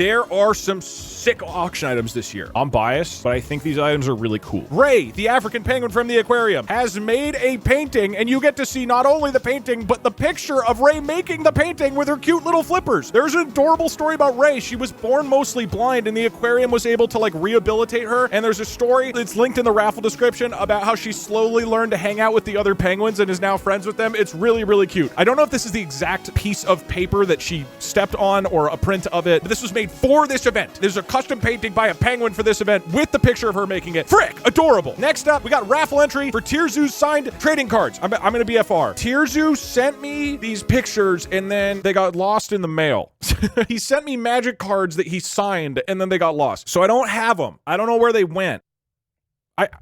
There are some sick auction items this year. I'm biased, but I think these items are really cool. Ray, the African penguin from the aquarium, has made a painting, and you get to see not only the painting, but the picture of Ray making the painting with her cute little flippers. There's an adorable story about Ray. She was born mostly blind, and the aquarium was able to like rehabilitate her. And there's a story that's linked in the raffle description about how she slowly learned to hang out with the other penguins and is now friends with them. It's really, really cute. I don't know if this is the exact piece of paper that she stepped on or a print of it, but this was made for this event. There's a custom painting by a penguin for this event with the picture of her making it. Frick, adorable. Next up, we got raffle entry for Tirzu's signed trading cards. I'm gonna BFR. Tirzu sent me these pictures and then they got lost in the mail. He sent me magic cards that he signed and then they got lost. So I don't have them. I don't know where they went.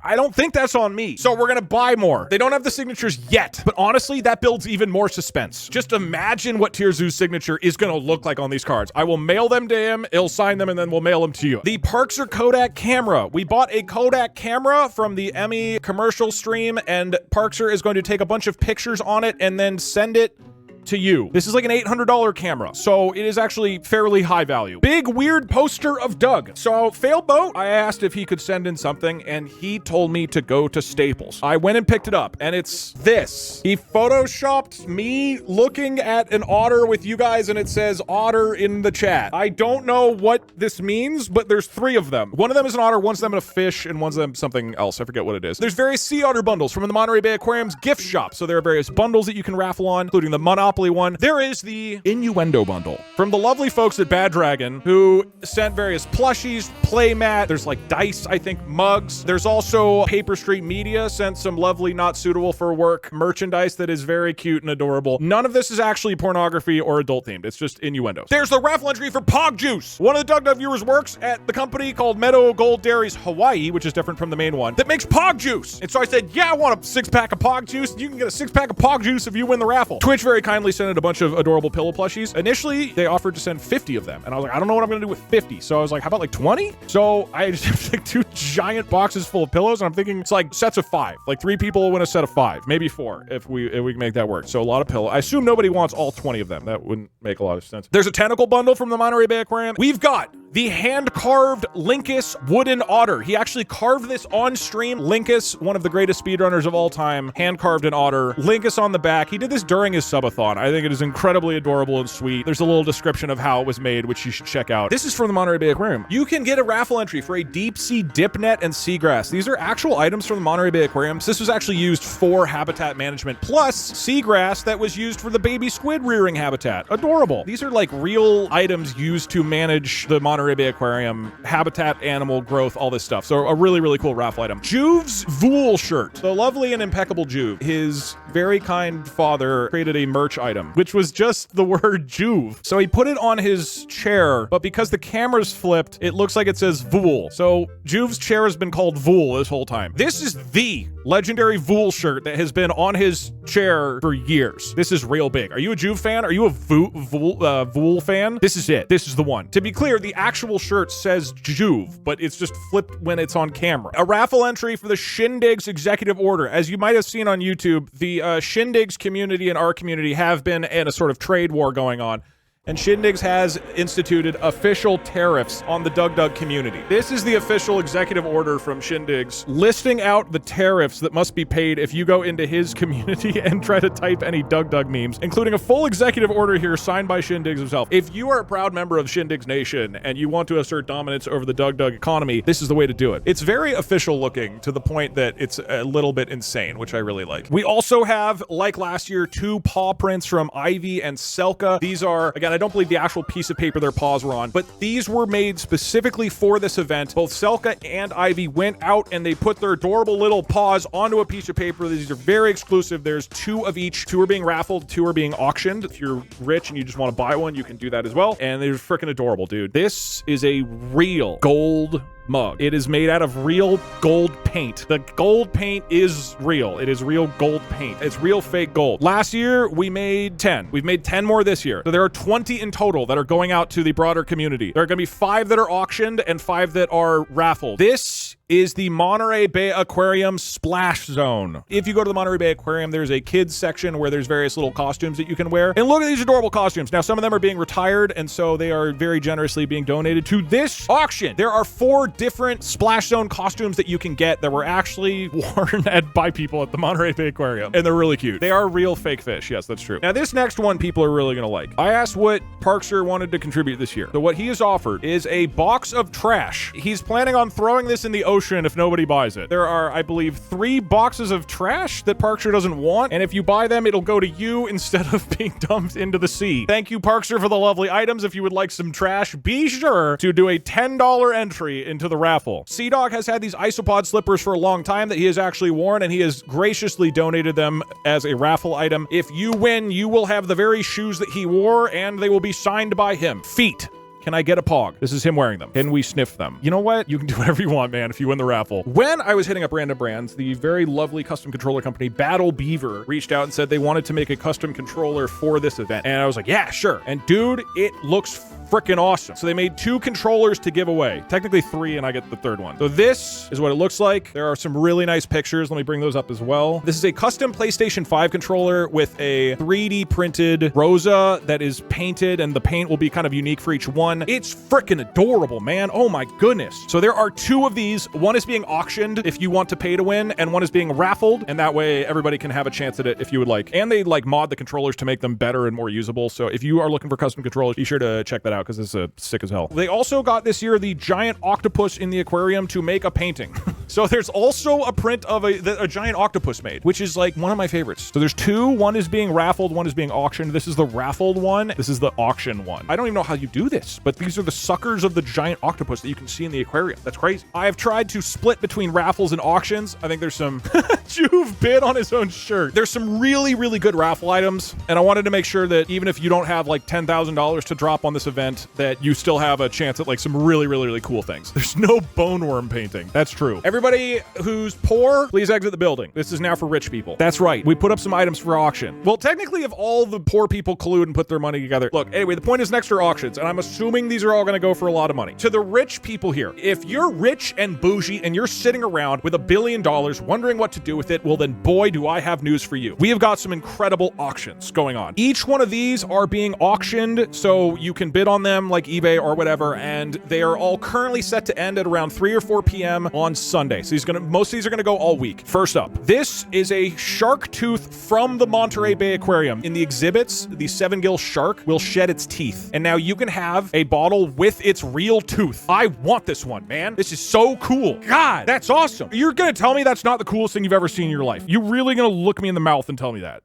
I don't think that's on me. So we're gonna buy more. They don't have the signatures yet, but honestly, that builds even more suspense. Just imagine what Tirzu's signature is gonna look like on these cards. I will mail them to him, he'll sign them, and then we'll mail them to you. The Parkzer Kodak camera. We bought a Kodak camera from the Emmy commercial stream, and Parkzer is going to take a bunch of pictures on it and then send it to you. This is like an $800 camera, so it is actually fairly high value. Big weird poster of Doug. So failed boat, I asked if he could send in something and he told me to go to Staples. I went and picked it up and it's this. He photoshopped me looking at an otter with you guys and it says otter in the chat. I don't know what this means, but there's 3 of them. One of them is an otter, one's them a fish, and one's them something else. I forget what it is. There's various sea otter bundles from the Monterey Bay Aquarium's gift shop. So there are various bundles that you can raffle on, including the Monopoly one. There is the Innuendo bundle from the lovely folks at Bad Dragon who sent various plushies, playmat. There's like dice, I think, mugs. There's also Paper Street Media sent some lovely not suitable for work merchandise that is very cute and adorable. None of this is actually pornography or adult themed. It's just innuendo. There's the raffle entry for Pog Juice. One of the DougDoug viewers works at the company called Meadow Gold Dairies Hawaii, which is different from the main one, that makes Pog Juice. And so I said, yeah, I want a 6-pack of Pog Juice. You can get a 6-pack of Pog Juice if you win the raffle. Twitch very kindly sent in a bunch of adorable pillow plushies. Initially, they offered to send 50 of them. And I was like, I don't know what I'm going to do with 50. So I was like, how about like 20? So I just have like 2 giant boxes full of pillows. And I'm thinking it's like sets of 5. Like 3 people will win a set of 5, maybe 4 if we can make that work. So a lot of pillow. I assume nobody wants all 20 of them. That wouldn't make a lot of sense. There's a tentacle bundle from the Monterey Bay Aquarium. We've got the hand-carved Linkus wooden otter. He actually carved this on stream. Linkus, one of the greatest speedrunners of all time, hand-carved an otter. Linkus on the back. He did this during his subathon. I think it is incredibly adorable and sweet. There's a little description of how it was made, which you should check out. This is from the Monterey Bay Aquarium. You can get a raffle entry for a deep sea dip net and seagrass. These are actual items from the Monterey Bay Aquarium. So this was actually used for habitat management, plus seagrass that was used for the baby squid rearing habitat. Adorable. These are like real items used to manage the Monterey Bay Aquarium habitat, animal growth, all this stuff. So a really, really cool raffle item. Juve's Vool shirt. The lovely and impeccable Juve. His very kind father created a merch item, which was just the word Juve. So he put it on his chair, but because the camera's flipped, it looks like it says Vool. So Juve's chair has been called Vool this whole time. This is the legendary Vool shirt that has been on his chair for years. This is real big. Are you a Juve fan? Are you a Vool fan? This is it. This is the one. To be clear, the actual shirt says Juve, but it's just flipped when it's on camera. A raffle entry for the Shindig's executive order. As you might have seen on YouTube, the Shindig's community and our community have been in a sort of trade war going on. And Shindig's has instituted official tariffs on the DougDoug community. This is the official executive order from Shindig's listing out the tariffs that must be paid if you go into his community and try to type any DougDoug memes, including a full executive order here signed by Shindig's himself. If you are a proud member of Shindig's Nation and you want to assert dominance over the DougDoug economy, this is the way to do it. It's very official looking to the point that it's a little bit insane, which I really like. We also have, like last year, 2 paw prints from Ivy and Selka. These are, again, I don't believe the actual piece of paper their paws were on, but these were made specifically for this event. Both Selka and Ivy went out and they put their adorable little paws onto a piece of paper. These are very exclusive. There's 2 of each. 2 are being raffled, 2 are being auctioned. If you're rich and you just want to buy one, you can do that as well. And they're freaking adorable, dude. This is a real gold mug. It is made out of real gold paint. The gold paint is real. It is real gold paint. It's real fake gold. Last year, we made 10. We've made 10 more this year. So there are 20 20 in total that are going out to the broader community. There are going to be 5 that are auctioned and 5 that are raffled. This is the Monterey Bay Aquarium Splash Zone. If you go to the Monterey Bay Aquarium, there's a kids section where there's various little costumes that you can wear. And look at these adorable costumes. Now, some of them are being retired, and so they are very generously being donated to this auction. There are 4 different Splash Zone costumes that you can get that were actually worn by people at the Monterey Bay Aquarium, and they're really cute. They are real fake fish. Yes, that's true. Now, this next one people are really gonna like. I asked what Parkzer wanted to contribute this year. So what he has offered is a box of trash. He's planning on throwing this in the ocean if nobody buys it. There are, I believe, 3 boxes of trash that Parkzer doesn't want, and if you buy them, it'll go to you instead of being dumped into the sea. Thank you, Parkzer, for the lovely items. If you would like some trash, be sure to do a $10 entry into the raffle. DougDoug has had these isopod slippers for a long time that he has actually worn, and he has graciously donated them as a raffle item. If you win, you will have the very shoes that he wore, and they will be signed by him. Feet. Can I get a Pog? This is him wearing them. Can we sniff them? You know what? You can do whatever you want, man, if you win the raffle. When I was hitting up random brands, the very lovely custom controller company Battle Beaver reached out and said they wanted to make a custom controller for this event. And I was like, yeah, sure. And dude, it looks freaking awesome. So they made 2 controllers to give away. Technically 3, and I get the 3rd one. So this is what it looks like. There are some really nice pictures. Let me bring those up as well. This is a custom PlayStation 5 controller with a 3D printed Rosa that is painted, and the paint will be kind of unique for each one. It's freaking adorable, man. Oh my goodness. So there are 2 of these. One is being auctioned if you want to pay to win, and one is being raffled, and that way everybody can have a chance at it if you would like. And they like mod the controllers to make them better and more usable. So if you are looking for custom controllers, be sure to check that out, because it's sick as hell. They also got this year the giant octopus in the aquarium to make a painting. So there's also a print of a giant octopus made, which is like one of my favorites. So there's 2. One is being raffled, one is being auctioned. This is the raffled one. This is the auction one. I don't even know how you do this, but these are the suckers of the giant octopus that you can see in the aquarium. That's crazy. I have tried to split between raffles and auctions. I think there's some Juve bid on his own shirt. There's some really, really good raffle items, and I wanted to make sure that even if you don't have like $10,000 to drop on this event, that you still have a chance at like some really, really, really cool things. There's no bone worm painting. That's true. Everybody who's poor, please exit the building. This is now for rich people. That's right. We put up some items for auction. Well, technically, if all the poor people collude and put their money together. Look, anyway, the point is next are auctions, and I'm assuming these are all going to go for a lot of money. To the rich people here, if you're rich and bougie and you're sitting around with $1 billion wondering what to do with it, well then boy, do I have news for you. We have got some incredible auctions going on. Each one of these are being auctioned, so you can bid on them like eBay or whatever, and they are all currently set to end at around 3 or 4 p.m. on Sunday. So most of these are gonna go all week. First up, this is a shark tooth from the Monterey Bay Aquarium. In the exhibits, the 7-gill shark will shed its teeth, and now you can have a bottle with its real tooth. I want this one, man. This is so cool. God, that's awesome. You're gonna tell me that's not the coolest thing you've ever seen in your life? You really gonna look me in the mouth and tell me that?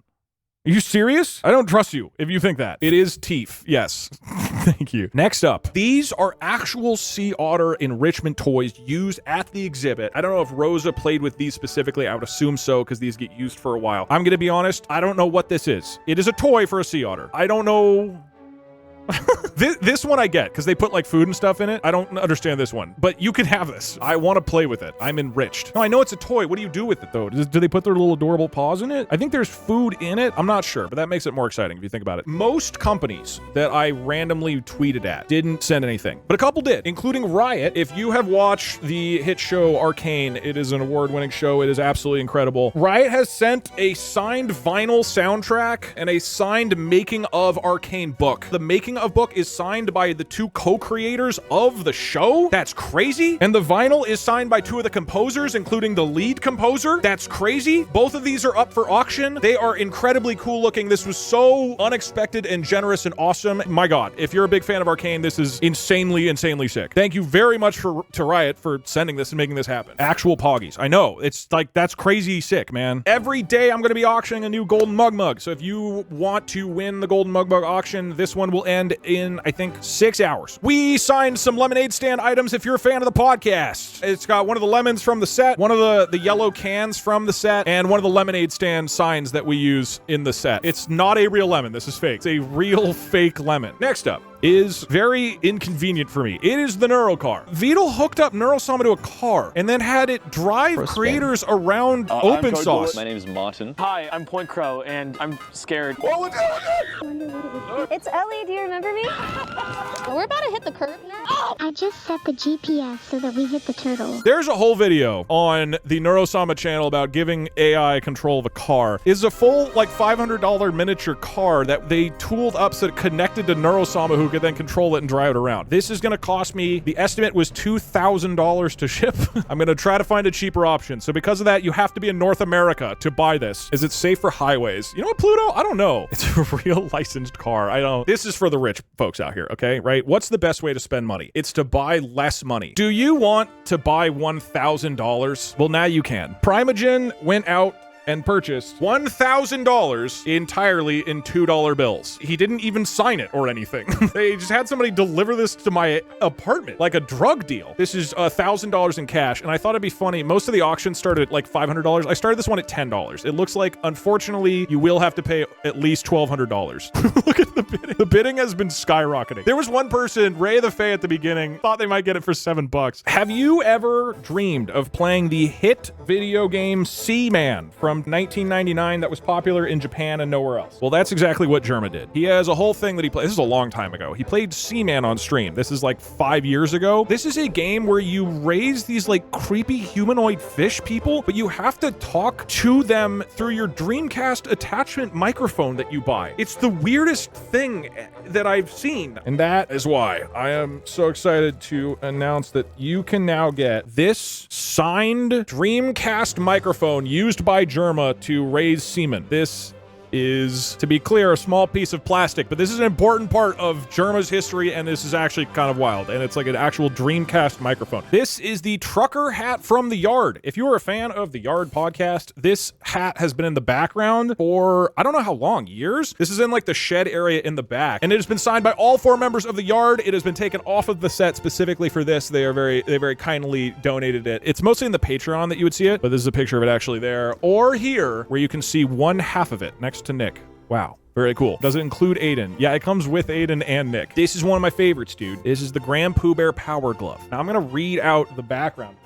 Are you serious? I don't trust you if you think that. It is teeth. Yes. Thank you. Next up, these are actual sea otter enrichment toys used at the exhibit. I don't know if Rosa played with these specifically. I would assume so, because these get used for a while. I'm gonna be honest, I don't know what this is. It is a toy for a sea otter. I don't know. This one I get, because they put like food and stuff in it. I don't understand this one, but you can have this. I want to play with it. I'm enriched. No, I know it's a toy. What do you do with it though? Do they put their little adorable paws in it? I think there's food in it. I'm not sure, but that makes it more exciting if you think about it. Most companies that I randomly tweeted at didn't send anything, but a couple did, including Riot. If you have watched the hit show Arcane, it is an award-winning show. It is absolutely incredible. Riot has sent a signed vinyl soundtrack and a signed making of Arcane book. The making of book is signed by the 2 co-creators of the show. That's crazy. And the vinyl is signed by 2 of the composers, including the lead composer. That's crazy. Both of these are up for auction. They are incredibly cool looking. This was so unexpected and generous and awesome. My God, if you're a big fan of Arcane, this is insanely, insanely sick. Thank you very much to Riot for sending this and making this happen. Actual Poggies. I know. It's like, that's crazy sick, man. Every day I'm going to be auctioning a new Golden Mug. So if you want to win the Golden Mug auction, this one will end in, I think, 6 hours. We signed some lemonade stand items if you're a fan of the podcast. It's got one of the lemons from the set, one of the yellow cans from the set, and one of the lemonade stand signs that we use in the set. It's not a real lemon. This is fake. It's a real fake lemon. Next up, is very inconvenient for me. It is the Neuro car. Vedal hooked up Neurosama to a car and then had it drive creators around open source. My name is Martin. Hi, I'm Point Crow, and I'm scared. It's Ellie, do you remember me? We're about to hit the curb now. I just set the GPS so that we hit the turtle. There's a whole video on the Neurosama channel about giving AI control of a car. It's a full, like, $500 miniature car that they tooled up so it connected to Neurosama, who could then control it and drive it around. This is gonna cost me, the estimate was $2,000 to ship. I'm gonna try to find a cheaper option. So because of that, you have to be in North America to buy this. Is it safe for highways? You know what, Pluto? I don't know. It's a real licensed car. This is for the rich folks out here, okay? Right? What's the best way to spend money? It's to buy less money. Do you want to buy $1,000? Well, now you can. Primogen went out and purchased $1,000 entirely in $2 bills. He didn't even sign it or anything. They just had somebody deliver this to my apartment, like a drug deal. This is $1,000 in cash, and I thought it'd be funny. Most of the auctions started at like $500. I started this one at $10. It looks like, unfortunately, you will have to pay at least $1,200. Look at the bidding. The bidding has been skyrocketing. There was one person, Ray the Fae at the beginning, thought they might get it for $7. Have you ever dreamed of playing the hit video game Seaman from 1999 that was popular in Japan and nowhere else? Well, that's exactly what Germa did. He has a whole thing that he played. This is a long time ago. He played Seaman on stream. This is like 5 years ago. This is a game where you raise these like creepy humanoid fish people, but you have to talk to them through your Dreamcast attachment microphone that you buy. It's the weirdest thing that I've seen. And that is why I am so excited to announce that you can now get this signed Dreamcast microphone used by Germa to raise semen. This is, to be clear, a small piece of plastic, but this is an important part of Germa's history, and this is actually kind of wild, and it's like an actual Dreamcast microphone. This is the trucker hat from The Yard. If you are a fan of The Yard podcast, this hat has been in the background for, I don't know how long, years? This is in like the shed area in the back, and it has been signed by all 4 members of The Yard. It has been taken off of the set specifically for this. They very kindly donated it. It's mostly in the Patreon that you would see it, but this is a picture of it actually there, or here, where you can see one half of it next to Nick. Wow. Very cool. Does it include Aiden? Yeah, it comes with Aiden and Nick. This is one of my favorites, dude. This is the Grand Pooh Bear Power Glove. Now I'm going to read out the background.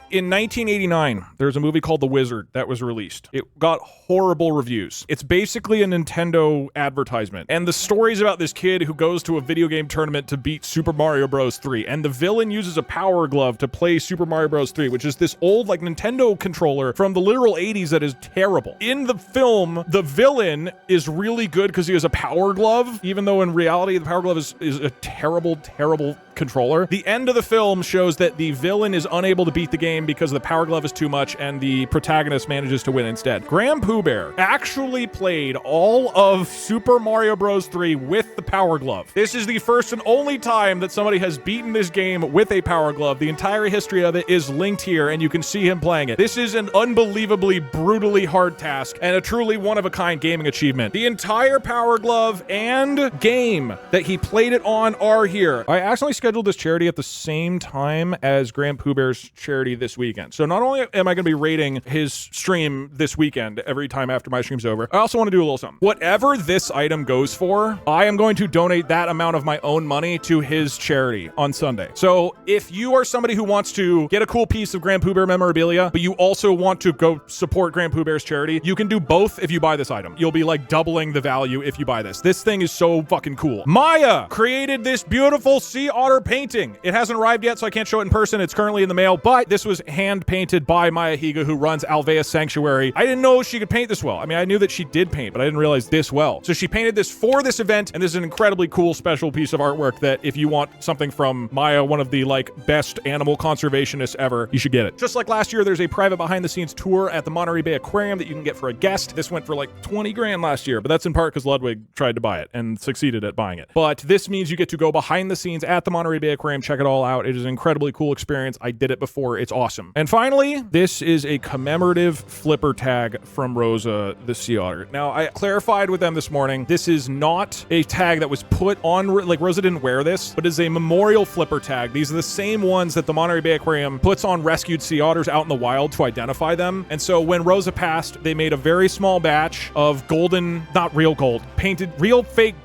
In 1989, there's a movie called The Wizard that was released. It got horrible reviews. It's basically a Nintendo advertisement. And the story's about this kid who goes to a video game tournament to beat Super Mario Bros. 3. And the villain uses a power glove to play Super Mario Bros. 3, which is this old, like, Nintendo controller from the literal 80s that is terrible. In the film, the villain is really good because he has a power glove, even though in reality, the power glove is a terrible, terrible controller. The end of the film shows that the villain is unable to beat the game because the power glove is too much and the protagonist manages to win instead. Grand Pooh Bear actually played all of Super Mario Bros. 3 with the power glove. This is the first and only time that somebody has beaten this game with a power glove. The entire history of it is linked here, and you can see him playing it. This is an unbelievably, brutally hard task and a truly one-of-a-kind gaming achievement. The entire power glove and game that he played it on are here. I accidentally scheduled this charity at the same time as Grand Pooh Bear's charity this weekend. So not only am I going to be rating his stream this weekend every time after my stream's over, I also want to do a little something. Whatever this item goes for, I am going to donate that amount of my own money to his charity on Sunday. So if you are somebody who wants to get a cool piece of Grand Pooh Bear memorabilia, but you also want to go support Grand Pooh Bear's charity, you can do both if you buy this item. You'll be like doubling the value if you buy this. This thing is so fucking cool. Maya created this beautiful sea otter painting. It hasn't arrived yet, so I can't show it in person. It's currently in the mail, but this was hand painted by Maya Higa, who runs Alvea Sanctuary. I didn't know she could paint this well. I mean, I knew that she did paint, but I didn't realize this well. So she painted this for this event, and this is an incredibly cool special piece of artwork that if you want something from Maya, one of the like best animal conservationists ever, you should get it. Just like last year, there's a private behind the scenes tour at the Monterey Bay Aquarium that you can get for a guest. This went for like 20 grand last year, but that's in part because Ludwig tried to buy it and succeeded at buying it. But this means you get to go behind the scenes at the Monterey Bay Aquarium, check it all out. It is an incredibly cool experience. I did it before. It's awesome. And finally, this is a commemorative flipper tag from Rosa the Sea Otter. Now, I clarified with them this morning, this is not a tag that was put on, like Rosa didn't wear this, but is a memorial flipper tag. These are the same ones that the Monterey Bay Aquarium puts on rescued sea otters out in the wild to identify them. And so when Rosa passed, they made a very small batch of golden, not real gold, painted, real fake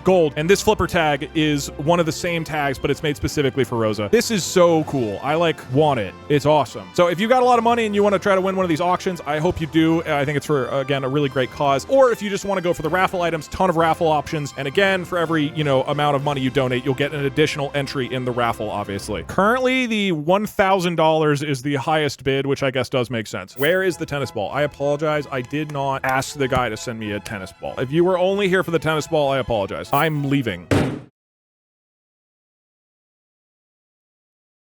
gold. And this flipper tag is one of the same tags, but it's made specifically for Rosa. This is so cool. I want it. It's awesome. So if you got a lot of money and you want to try to win one of these auctions, I hope you do. I think it's for, again, a really great cause. Or if you just want to go for the raffle items, ton of raffle options. And again, for every, amount of money you donate, you'll get an additional entry in the raffle, obviously. Currently, the $1,000 is the highest bid, which I guess does make sense. Where is the tennis ball? I apologize. I did not ask the guy to send me a tennis ball. If you were only here for the tennis ball, I apologize. I'm leaving.